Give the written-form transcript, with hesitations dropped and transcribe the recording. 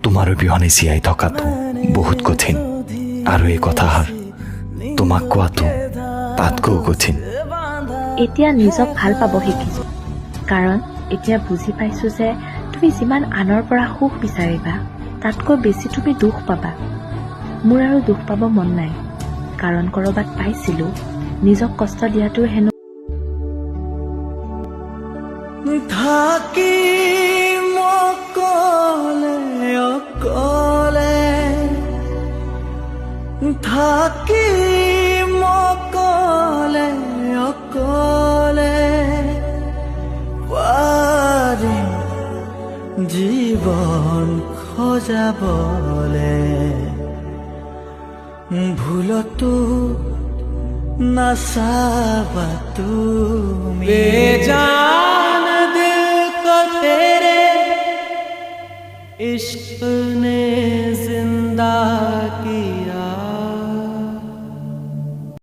তোমাৰ অবিহনে জীয়াই থকাটো বহুত কঠিন আৰু এই কথাষাৰ তোমাক কোৱাটো তাতকৈ কঠিন। এতিয়া নিজক ভাল পাব শিকিছোঁ, কাৰণ এতিয়া বুজি পাইছোঁ যে তুমি যিমান আনৰ পৰা সুখ বিচাৰিবা তাতকৈ বেছি তুমি দুখ পাবা। মোৰ আৰু দুখ পাব মন নাই, কাৰণ ক'ৰবাত পাইছিলোঁ নিজক কষ্ট দিয়াটো হেনো থাকিম অকলে অকলে, থাকিম অকলে অকলে, পাৰিম জীৱন সজাবলে, ভুলতো নাচাবা তুমি। বেজান দিল को तेरे इश्क ने जिंदा